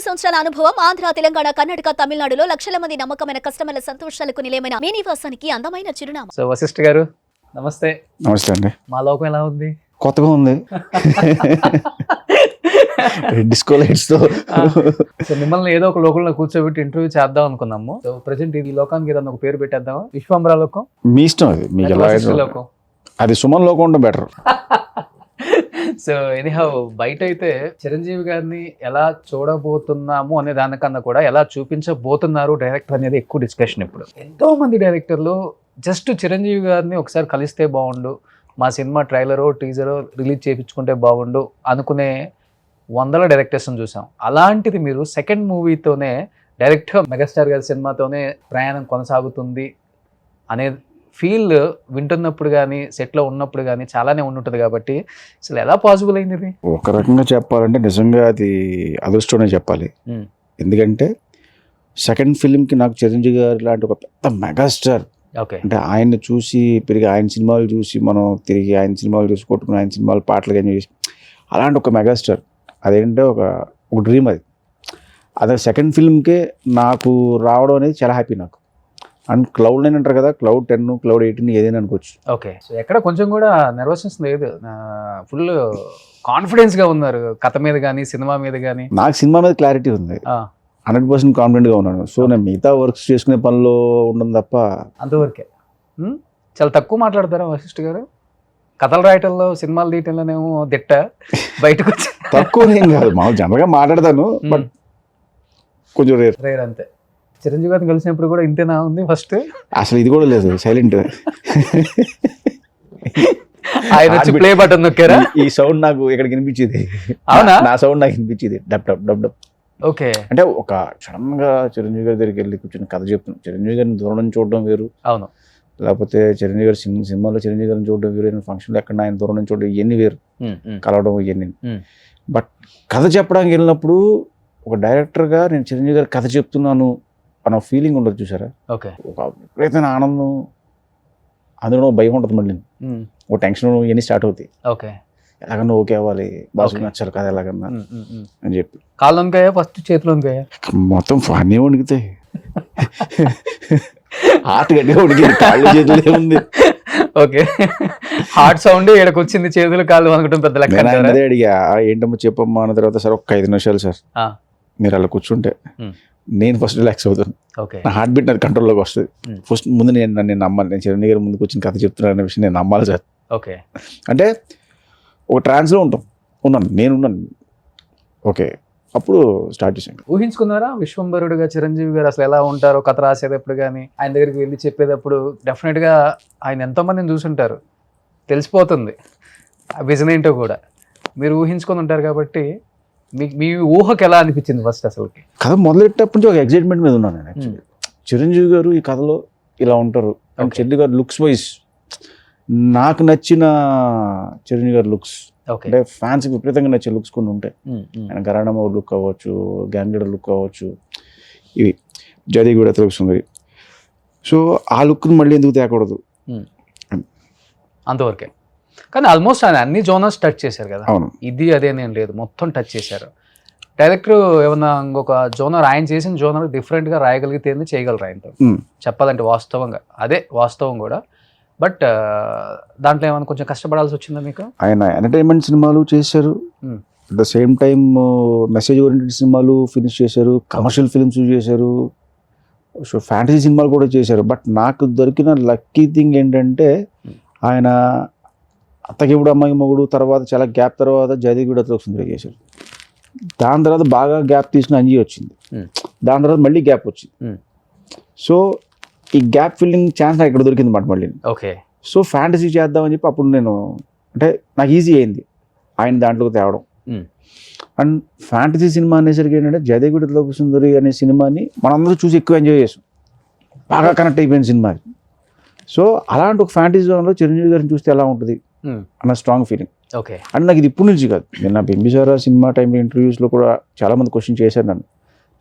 సంవత్సరాల అనుభవం ఆంధ్ర, తెలంగాణ, కర్ణాటక, తమిళనాడులో లక్షల మంది నమ్మకమైన కస్టమర్ల సంతోషాలకు నిలయమైన మీ నివాసానికి అందమైన చిరునామా. సో వశిష్ఠ గారు నమస్తే. నమస్తే అండి. మా లోకం ఎలా ఉంది? కొత్తగా ఉంది. డిస్కో లైట్స్ తో. సో మిమ్మల్ని ఏదో ఒక లోకంలో కూర్చోబెట్టి ఇంటర్వ్యూ చేద్దాం అనుకున్నాము. సో ప్రెసెంట్ ఈ లోకానికి ఏదైనా ఒక పేరు పెట్టేద్దామా? విశ్వంబర లోకం మీ ఇష్టం, అది మీకు ఎలా వశిష్ఠ లోకం. అది సుమన్ లోకం ఉంటే బెటర్. సో ఎనీహౌ బయట అయితే చిరంజీవి గారిని ఎలా చూడబోతున్నాము అనే దానికన్నా కూడా ఎలా చూపించబోతున్నారు డైరెక్టర్ అనేది ఎక్కువ డిస్కషన్. ఇప్పుడు ఎంతో మంది డైరెక్టర్లు జస్ట్ చిరంజీవి గారిని ఒకసారి కలిస్తే బాగుండు, మా సినిమా ట్రైలరో టీజరో రిలీజ్ చేయించుకుంటే బాగుండు అనుకునే వందల డైరెక్టర్స్ని చూసాం. అలాంటిది మీరు సెకండ్ మూవీతోనే డైరెక్ట్గా మెగాస్టార్ గారి సినిమాతోనే ప్రయాణం కొనసాగుతుంది అనే ఫీల్ వింటున్నప్పుడు కానీ సెట్లో ఉన్నప్పుడు కానీ చాలానే ఉంటుంటుంది. కాబట్టి అసలు ఎలా పాసిబుల్ అయింది ఇది? ఒక రకంగా చెప్పాలంటే నిజంగా అది అదృష్టమే చెప్పాలి. ఎందుకంటే సెకండ్ ఫిలింకి నాకు చిరంజీవి గారు లాంటి ఒక పెద్ద మెగాస్టార్, ఓకే, అంటే ఆయన్ని చూసి పెరిగి ఆయన సినిమాలు చూసి మనం తిరిగి ఆయన సినిమాలు చూసి కొట్టుకుని ఆయన సినిమాలు పాటలు కానీ చూసి అలాంటి ఒక మెగాస్టార్ అదేంటంటే ఒక డ్రీమ్. అది సెకండ్ ఫిల్మ్కే నాకు రావడం అనేది చాలా హ్యాపీ నాకు. అండ్ క్లౌడ్ 9 అంటారు కదా, క్లౌడ్ 10 క్లౌడ్ 18 ఏదైనా అనుకోవచ్చు. ఓకే, సో ఎక్కడ కొంచెం కూడా నెర్వస్నెస్ లేదు, ఫుల్ కాన్ఫిడెన్స్గా ఉన్నారు కథ మీద కానీ సినిమా మీద కానీ. నాకు సినిమా మీద క్లారిటీ ఉంది, 100% కాన్ఫిడెంట్గా ఉన్నాను. సో నేను మిగతా వర్క్స్ చేసుకునే పనిలో ఉండడం తప్ప అంతవరకే. చాలా తక్కువ మాట్లాడతారా వశిష్ఠ గారు? కథలు రాయటంలో సినిమాలు తీయటంలోనేమో దిట్ట, బయటకు వచ్చి తక్కువ ఏం కాదు, మామూలు జనరల్గా మాట్లాడతాను, బట్ కొంచెం రేర్ అంతే. చిరంజీవి గారిని కలిసినప్పుడు కూడా ఇంతేనా ఉంది? ఫస్ట్ అసలు ఇది కూడా లేదు, సైలెంట్. ఆయన వచ్చి ప్లే బటన్ నొక్కారా? ఈ సౌండ్ నాకు ఇక్కడ వినిపించేది. అవునా? నా సౌండ్ నాకు వినిపించేది, డబ్ డబ్ డబ్ డబ్. ఓకే, అంటే ఒక సడన్ గా చిరంజీవి గారి దగ్గరికి వెళ్ళి కూర్చొని కథ చెప్తున్నాను. చిరంజీవి గారిని దూరం నుంచి చూడడం వేరు, అవును, లేకపోతే చిరంజీవి గారి సినిమాలో చిరంజీవి గారిని చూడడం వేరు, ఫంక్షన్లో ఎక్కడ ఆయన దూరం నుంచి చూడడం ఇవన్నీ వేరు, కలవడం ఇవన్నీ. బట్ కథ చెప్పడానికి వెళ్ళినప్పుడు ఒక డైరెక్టర్గా నేను చిరంజీవి గారి కథ చెప్తున్నాను అన్న ఫీలింగ్ ఉండదు చూసారా. ఓకే, ఒక విపరీతమైన ఆనందం, అందులో భయం ఉంటుంది, మళ్ళీ ఒక టెన్షన్ ఇవన్నీ స్టార్ట్ అవుతాయి. ఓకే, ఎలాగన్నా ఓకే అవ్వాలి, బాసు నచ్చాలి కదా ఎలాగన్నా అని చెప్పి. కాళ్ళు వణికాయా ఫస్ట్, చేతులు వణికాయా? మొత్తం అన్నీ వణికితాయి, హార్ట్ గట్టిగా ఉడికింది, కాళ్ళు చేతులు ఉంది. ఓకే, హార్ట్ సౌండ్ ఇక్కడికి వచ్చింది, చేతులు కాళ్ళు వణకటం పెద్ద లెక్క. అదే అడిగా, ఏంటమ్మా చెప్పమ్మా అన్న తర్వాత, సార్ ఒక 5 నిమిషాలు సార్ మీరు అలా కూర్చుంటే నేను ఫస్ట్ రిలాక్స్ అవుతాను, నా హార్ట్ బీట్ నాది కంట్రోల్లోకి వస్తుంది. ఫస్ట్ ముందు నేను నమ్మాలి, నేను చిరంజీవి గారి ముందుకు వచ్చిన కథ చెప్తున్నాను అనే విషయం నేను నమ్మాలి సార్. ఓకే, అంటే ఒక ట్రాన్స్లో నేనున్నాను. ఓకే, అప్పుడు స్టార్ట్ చేశాను. ఊహించుకున్నారా విశ్వంబరుడుగా చిరంజీవి గారు అసలు ఎలా ఉంటారో? కథ రాసేటప్పుడు కానీ ఆయన దగ్గరికి వెళ్ళి చెప్పేటప్పుడు డెఫినెట్గా ఆయన ఎంతోమందిని చూసుంటారు, తెలిసిపోతుంది ఆ విజన్ ఏంటో కూడా. మీరు ఊహించుకొని ఉంటారు కాబట్టి మీ ఊహకు ఎలా అనిపించింది ఫస్ట్? అసలుకి కథ మొదలెట్టేటప్పటి నుంచి ఒక ఎగ్జైట్మెంట్ మీద ఉన్నాను నేను. యాక్చువల్లీ చిరంజీవి గారు ఈ కథలో ఇలా ఉంటారు, అండ్ చిరంజీవి గారు లుక్స్ వైజ్ నాకు నచ్చిన చిరంజీవి గారి లుక్స్, అంటే ఫ్యాన్స్కి విపరీతంగా నచ్చే లుక్స్ కొన్ని ఉంటాయి. ఆయన గరాణమ్మ లుక్ అవ్వచ్చు, గ్యాంగ్ లీడర్ లుక్ అవ్వచ్చు, ఇవి జది కూడా తెలుస్తుంది. సో ఆ లుక్ని మళ్ళీ ఎందుకు తేకూడదు అంతవరకే. కానీ ఆల్మోస్ట్ ఆయన అన్ని జోనర్స్ టచ్ చేశారు కదా. అవును, ఇది అదేనేం లేదు, మొత్తం టచ్ చేశారు. డైరెక్టర్ ఏమన్నా ఇంకొక జోనర్, ఆయన చేసిన జోనర్ డిఫరెంట్గా రాయగలిగితే చేయగలరు ఆయనతో, చెప్పాలంటే వాస్తవంగా అదే వాస్తవం కూడా. బట్ దాంట్లో ఏమైనా కొంచెం కష్టపడాల్సి వచ్చిందా మీకు? ఆయన ఎంటర్టైన్మెంట్ సినిమాలు చేశారు, at the same time message oriented సినిమాలు ఫినిష్ చేశారు, కమర్షియల్ ఫిల్మ్స్ చేశారు, సో ఫ్యాంటసీ సినిమాలు కూడా చేశారు. బట్ నాకు దొరికిన లక్కీ థింగ్ ఏంటంటే ఆయన అత్తగివుడు అమ్మాయి మొగుడు తర్వాత చాలా గ్యాప్ తర్వాత జయదేవి కూడా సుందరి చేశారు. దాని తర్వాత బాగా గ్యాప్ తీసిన అంజీ వచ్చింది, దాని తర్వాత మళ్ళీ గ్యాప్ వచ్చింది. సో ఈ గ్యాప్ ఫిల్లింగ్ ఛాన్స్ నాకు ఇక్కడ దొరికింది మాట మళ్ళీ. ఓకే, సో ఫ్యాంటసీ చేద్దామని చెప్పి అప్పుడు నేను, అంటే నాకు ఈజీ అయింది ఆయన దాంట్లోకి తేవడం. అండ్ ఫ్యాంటసీ సినిమా అనేసరికి ఏంటంటే జయదేవి కూడా సుందరి అనే సినిమాని మనందరూ చూసి ఎక్కువ ఎంజాయ్ చేసాం, బాగా కనెక్ట్ అయిపోయిన సినిమా. సో అలాంటి ఒక ఫ్యాంటసీ జోన్లో చిరంజీవి గారిని చూస్తే ఎలా ఉంటుంది అన్న స్ట్రాంగ్ ఫీలింగ్. ఓకే, అండ్ నాకు ఇది ఇప్పుడు నుంచి కాదు, నేను నా బింబిసారా సినిమా టైంలో ఇంటర్వ్యూస్లో కూడా చాలామంది క్వశ్చన్ చేశారు నన్ను,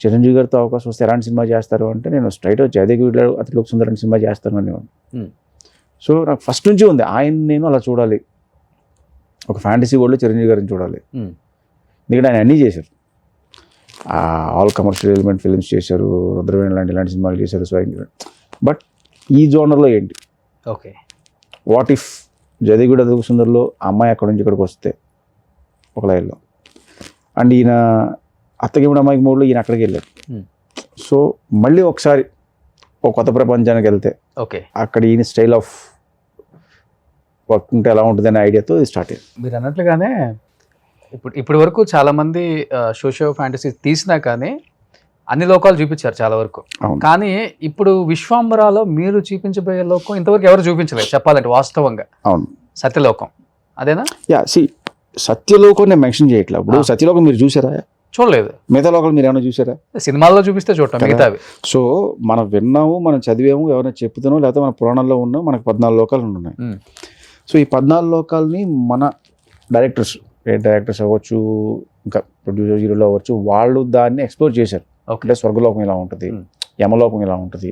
చిరంజీవి గారితో అవకాశం వస్తే ఎలాంటి సినిమా చేస్తారు అంటే, నేను స్ట్రైట్ జయదేవి అతిలోక సుందరి సినిమా చేస్తాను అనేవాడు. సో నాకు ఫస్ట్ నుంచి ఉంది ఆయన నేను అలా చూడాలి, ఒక ఫ్యాంటసీ వరల్డ్లో చిరంజీవి గారిని చూడాలి. ఎందుకంటే ఆయన అన్నీ చేశారు. ఆల్ కమర్షియల్ ఎలిమెంట్ ఫిల్మ్స్ చేశారు, రుద్రవేణి లాంటి ఇలాంటి సినిమాలు చేశారు. సో బట్ ఈ జోనర్లో ఏంటి, ఓకే, వాట్ ఇఫ్ జదిగూడ సుందర్లో అమ్మాయి అక్కడ నుంచి ఇక్కడికి వస్తే ఒక లైన్లో, అండ్ ఈయన అత్తగిముడు అమ్మాయికి మూడులో ఈయన అక్కడికి వెళ్ళారు. సో మళ్ళీ ఒకసారి ఒక కొత్త ప్రపంచానికి వెళ్తే ఓకే, అక్కడ ఈయన స్టైల్ ఆఫ్ వర్క్ ఉంటే ఎలా ఉంటుంది అనే ఐడియాతో స్టార్ట్ అయ్యింది. మీరు అన్నట్లుగానే ఇప్పటి వరకు చాలా మంది సోషియో ఫ్యాంటసీ తీసినా కానీ అన్ని లోకాలు చూపించారు చాలా వరకు. అవును. కానీ ఇప్పుడు విశ్వాంబరాలో మీరు చూపించబోయే లోకం ఇంతవరకు ఎవరు చూపించలేదు చెప్పాలంటే వాస్తవంగా. అవును, సత్యలోకం అదేనా? యా, సత్యలోకం నేను మెన్షన్ చేయట్లేదు. ఇప్పుడు సత్యలోకం మీరు చూసారా? చూడలేదు. మిగతా లోకాలు మీరు ఏమైనా చూసారా? సినిమాల్లో చూపిస్తే చూడటం, మిగతావి. సో మనం విన్నాము, మనం చదివాము, ఎవరైనా చెప్తున్నాం, లేకపోతే మన పురాణాల్లో ఉన్నాం, మనకు 14 లోకాలు ఉన్నాయి. సో ఈ 14 లోకాలని మన డైరెక్టర్స్ అవ్వచ్చు, ఇంకా ప్రొడ్యూసర్ హీరోలు అవ్వచ్చు, వాళ్ళు దాన్ని ఎక్స్ప్లోర్ చేశారు. అంటే స్వర్గలోకం ఇలా ఉంటుంది, యమలోకం ఇలా ఉంటుంది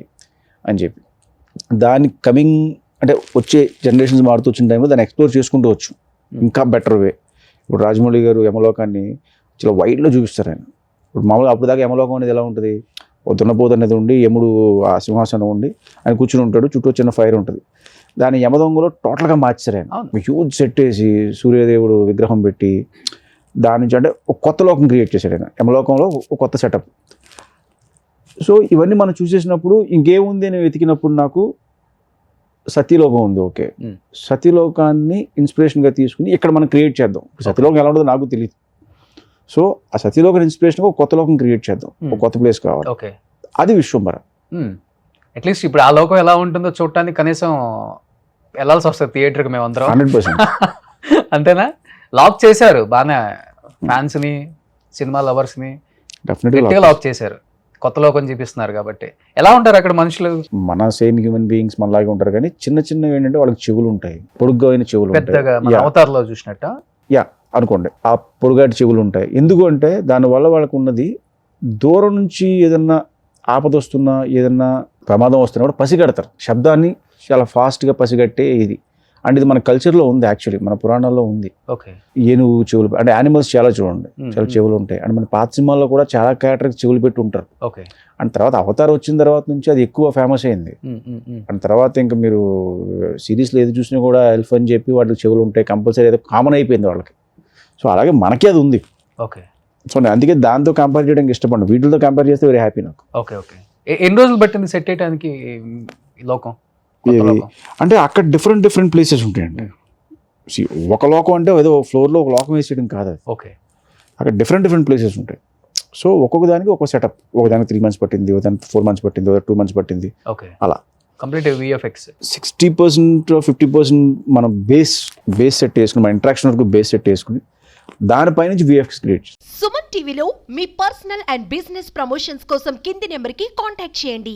అని చెప్పి దాన్ని కమింగ్ అంటే వచ్చే జనరేషన్స్ మారుతూ వచ్చిన టైంలో దాన్ని ఎక్స్ప్లోర్ చేసుకుంటూ వచ్చు ఇంకా బెటర్ వే. ఇప్పుడు రాజమౌళి గారు యమలోకాన్ని చాలా వైడ్లో చూపిస్తారు ఆయన. ఇప్పుడు మామూలుగా అప్పుడు దాకా యమలోకం అనేది ఎలా ఉంటుంది, దున్నపోతు అనేది ఉండి యముడు ఆ సింహాసనం ఉండి ఆయన కూర్చుని ఉంటాడు, చుట్టూ చిన్న ఫైర్ ఉంటుంది. దాన్ని యమదొంగలో టోటల్గా మార్చారు ఆయన. హ్యూజ్ సెట్ వేసి సూర్యదేవుడు విగ్రహం పెట్టి దాని నుంచి అంటే ఒక కొత్త లోకం క్రియేట్ చేశాడు ఆయన. యమలోకంలో ఒక కొత్త సెటప్. సో ఇవన్నీ మనం చూసేసినప్పుడు ఇంకేముంది అని వెతికినప్పుడు నాకు సత్యలోకం ఉంది. ఓకే, సత్యలోకాన్ని ఇన్స్పిరేషన్గా తీసుకుని ఇక్కడ మనం క్రియేట్ చేద్దాం. సత్యలోకం ఎలా ఉంటుందో నాకు తెలియదు. సో ఆ సత్యలోకం ఇన్స్పిరేషన్గా ఒక కొత్త లోకం క్రియేట్ చేద్దాం, ఒక కొత్త ప్లేస్ కావాలి. ఓకే, అది విశ్వంబర. అట్లీస్ట్ ఇప్పుడు ఆ లోకం ఎలా ఉంటుందో చూడటానికి కనీసం వెళ్ళాల్సి వస్తుంది థియేటర్కి మేమందరం. 100%. అంతేనా? లాక్ చేశారు బాగానే ఫ్యాన్స్ని, సినిమా లవర్స్ని గట్టిగా లాక్ చేశారు. కొత్త లోకం చూపిస్తున్నారు కాబట్టి. ఎలా ఉంటారు అక్కడ మనుషులు? మన సేమ్ హ్యూమన్ బీయింగ్స్ మనలాగే ఉంటారు, కానీ చిన్న చిన్నవి ఏంటంటే వాళ్ళకి చెవులు ఉంటాయి, పొడుగ్గా అయిన చెవులు పెద్దగా అవతార్లో చూసినట్ట. యా అనుకోండి, ఆ పొడుగాటి చెవులు ఉంటాయి. ఎందుకు అంటే దానివల్ల వాళ్ళకు ఉన్నది దూరం నుంచి ఏదన్నా ఆపద వస్తున్నా, ఏదన్నా ప్రమాదం వస్తున్నా కూడా పసిగడతారు. శబ్దాన్ని చాలా ఫాస్ట్గా పసిగట్టే ఇది. అండ్ ఇది మన కల్చర్లో ఉంది, యాక్చువల్లీ మన పురాణాల్లో ఉంది. ఓకే, ఏనుగు చెవులు అంటే యానిమల్స్ చాలా చూడండి, చాలా చెవులు ఉంటాయి. అండ్ మన పాత సినిమాల్లో కూడా చాలా క్యారెక్టర్కి చెవులు పెట్టి ఉంటారు. ఓకే, అండ్ తర్వాత అవతార్ వచ్చిన తర్వాత నుంచి అది ఎక్కువ ఫేమస్ అయింది. అండ్ తర్వాత ఇంకా మీరు సిరీస్లో ఏది చూసినా కూడా ఎల్ఫ్ అని చెప్పి వాటికి చెవులు ఉంటాయి కంపల్సరీ, ఏదో కామన్ అయిపోయింది వాళ్ళకి. సో అలాగే మనకి అది ఉంది. ఓకే, సో నేను అందుకే దాంతో కంపేర్ చేయడానికి ఇష్టపడను, వీటితో కంపేర్ చేస్తే వెరీ హ్యాపీ నాకు. Okay, okay. ఎన్ని రోజులు పట్టింది సెట్ చేయడానికి ఈ లోకం? అంటే అక్కడ డిఫరెంట్ ప్లేసెస్ ఉంటాయండి. ఒక లోకం అంటే ఏదో ఫ్లోర్లో ఒక లోకం వేసేయడం కాదు అది. ఓకే, అక్కడ డిఫరెంట్ ప్లేసెస్ ఉంటాయి. సో ఒక్కొక్క దానికి ఒక సెటప్, ఒక దానికి 3 months పట్టింది, ఒక దానికి 4 months పట్టింది, ఒక 2 months పట్టింది. ఓకే, అలా కంప్లీట్ VFX 60% 50% మనం బేస్ సెట్ వేసుకుని, మన ఇంట్రాక్షన్ వరకు బేస్ సెట్ వేసుకుని దానిపై నుంచి VFX క్రియేట్. సుమన్ టీవీలో మీ పర్సనల్ అండ్ బిజినెస్ ప్రమోషన్స్ కోసం కింది నెంబర్కి కాంటాక్ట్ చేయండి.